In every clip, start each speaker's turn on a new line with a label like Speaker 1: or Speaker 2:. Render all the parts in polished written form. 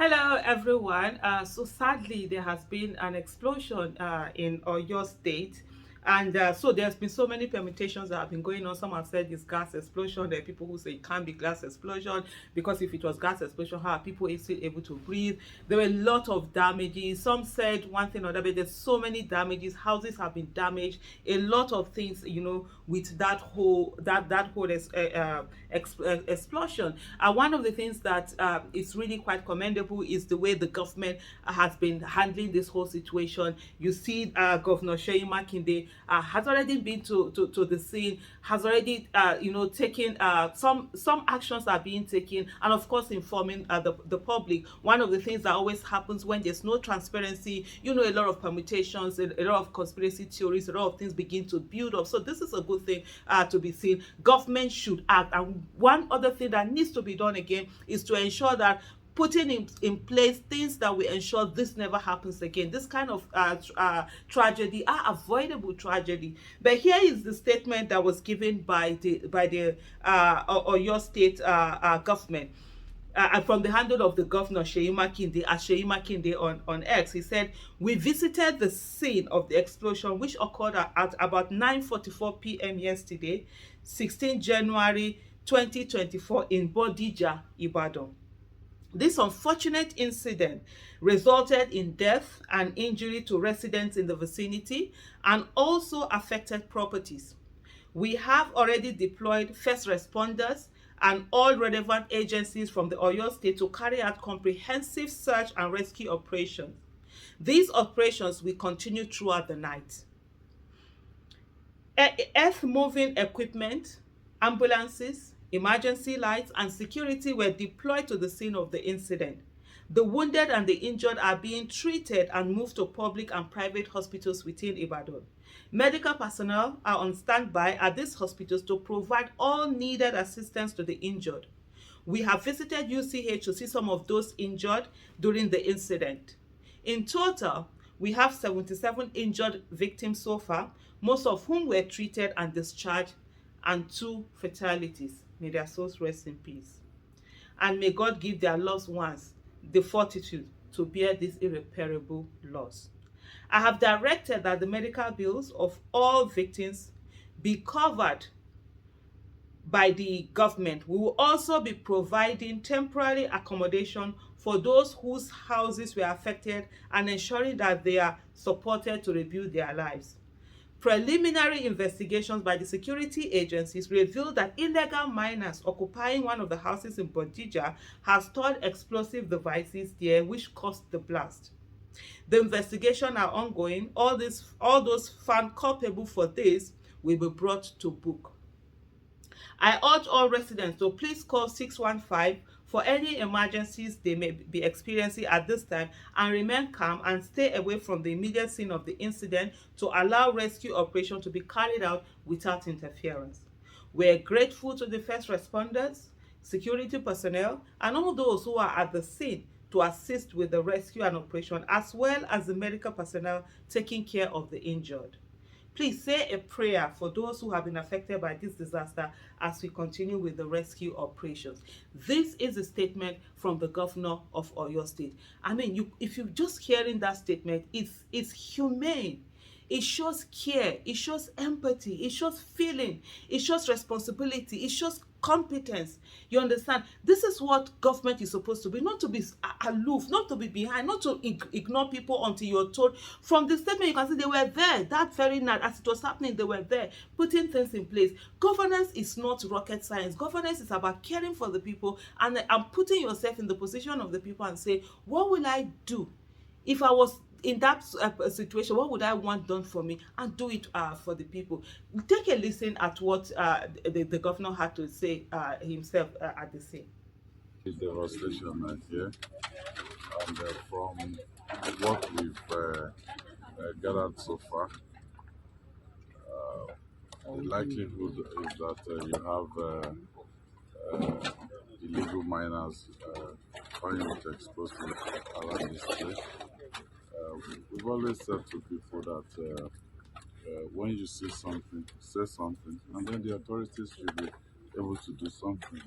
Speaker 1: Hello, everyone. So sadly, there has been an explosion in Oyo State. And so there's been so many permutations that have been going on. Some have said it's gas explosion. There are people who say it can't be gas explosion because if it was gas explosion, how are people still able to breathe? There were a lot of damages. Some said one thing or another, but there's so many damages. Houses have been damaged. A lot of things, with that whole explosion. One of the things that is really quite commendable is the way the government has been handling this whole situation. You see, Governor Sheyi Makinde has already been to the scene, has already taken some actions are being taken, and of course informing the public. One of the things that always happens when there's no transparency, a lot of permutations, a lot of conspiracy theories, a lot of things begin to build up. So this is a good thing to be seen. Government should act. And one other thing that needs to be done again is to ensure that putting in place things that will ensure this never happens again. This kind of tragedy are avoidable tragedy. But here is the statement that was given by the Oyo State government. And from the handle of the governor Sheyi Makinde on X, he said, "We visited the scene of the explosion, which occurred at about 9:44 p.m. yesterday, 16 January 2024, in Bodija, Ibadan. This unfortunate incident resulted in death and injury to residents in the vicinity and also affected properties. We have already deployed first responders and all relevant agencies from the Oyo State to carry out comprehensive search and rescue operations. These operations will continue throughout the night. Earth-moving equipment, ambulances, emergency lights, and security were deployed to the scene of the incident. The wounded and the injured are being treated and moved to public and private hospitals within Ibadan. Medical personnel are on standby at these hospitals to provide all needed assistance to the injured. We have visited UCH to see some of those injured during the incident. In total, we have 77 injured victims so far, most of whom were treated and discharged, and 2 fatalities. May their souls rest in peace. And may God give their loved ones the fortitude to bear this irreparable loss. I have directed that the medical bills of all victims be covered by the government. We will also be providing temporary accommodation for those whose houses were affected and ensuring that they are supported to rebuild their lives. Preliminary investigations by the security agencies revealed that illegal miners occupying one of the houses in Bodija have stored explosive devices there, which caused the blast. The investigation are ongoing. All those found culpable for this will be brought to book. I urge all residents to please call 615 for any emergencies they may be experiencing at this time, and remain calm and stay away from the immediate scene of the incident to allow rescue operation to be carried out without interference. We are grateful to the first responders, security personnel, and all those who are at the scene to assist with the rescue and operation, as well as the medical personnel taking care of the injured. Please say a prayer for those who have been affected by this disaster as we continue with the rescue operations. This is a statement from the governor of Oyo State. I mean, if you're just hearing that statement, it's humane. It shows care, it shows empathy, it shows feeling, it shows responsibility, it shows competence. You understand? This is what government is supposed to be, not to be aloof, not to be behind, not to ignore people until you're told. From the statement, you can see they were there that very night as it was happening. They were there putting things in place. Governance is not rocket science. Governance is about caring for the people and putting yourself in the position of the people and say, what will I do if I was in that situation? What would I want done for me? And do it for the people. Take a listen at what the governor had to say himself at the scene.
Speaker 2: It's devastation here, and from what we've gathered so far, the likelihood is that you have illegal miners firing with explosives around this place. We've always said to people that when you see something, say something, and then the authorities should be able to do something.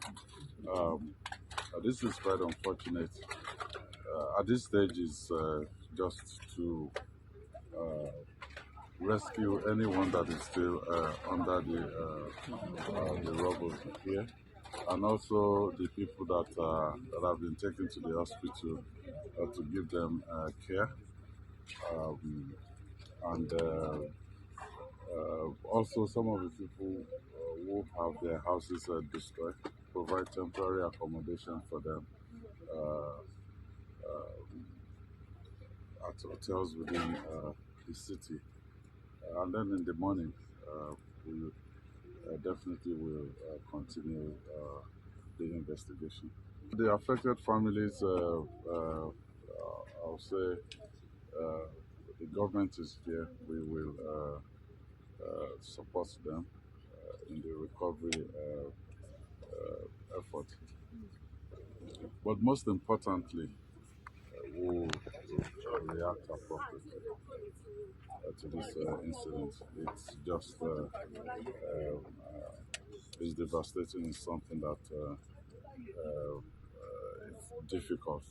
Speaker 2: Um, this is quite unfortunate. at this stage is just to uh, rescue anyone that is still under the rubble here, and also the people that have been taken to the hospital to give them care, um, and also some of the people who have their houses destroyed, provide temporary accommodation for them uh, at hotels within the city. And then in the morning, we definitely will continue the investigation. The affected families, I'll say, uh, the government is here. We will support them in the recovery effort. But most importantly, we'll react appropriately to this incident. It's just it's devastating. It's something that it's difficult